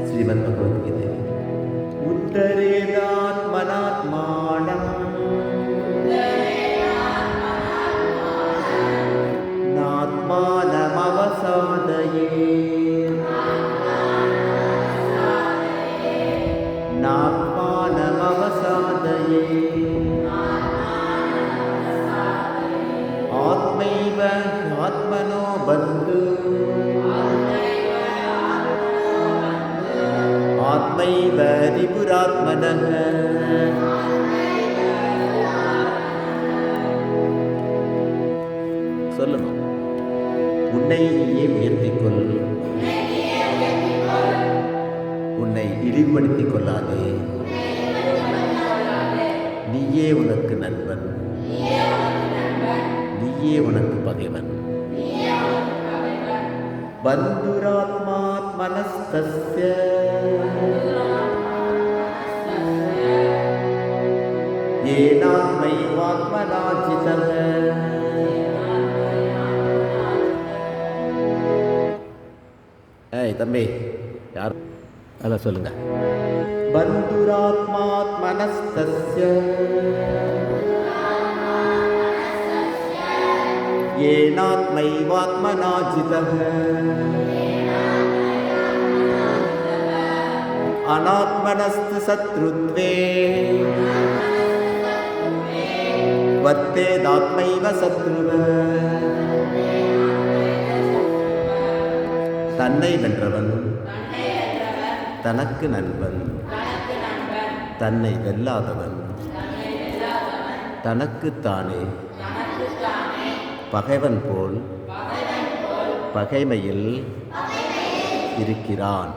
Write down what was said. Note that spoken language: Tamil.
श्रीमद् भगवद्गीते उत्तरेदात्मनात्मानं नात्मानमवसादयेत् आत्मैव ह्यात्मनो बन्धुः आत्मैव रिपुरात्मनः சொல்லணும். உன்னை நீயே உயர்த்திக்கொள், உன்னை இழிவுபடுத்திக் கொள்ளாதே. நீயே உனக்கு நண்பன், நீயே உனக்கு பகைவன். பந்துராத்மாத்மனஸ்தஸ்ய येनात्मैवात्मना जितः. ஏய் தம்பி, யார் அதான் சொல்லுங்க. பந்துராத்மாத்மனஸ்தஸ்ய येनात्मैवात्मना जितः अनात्मनस्तु शत्रुत्वे वत्तेदात्मैव शत्रुः. தன்னை வென்றவன் தனக்கு நண்பன், தன்னை வெல்லாதவன் தனக்குத்தானே பகைவன் போல் பகைமையில் இருக்கிறான்.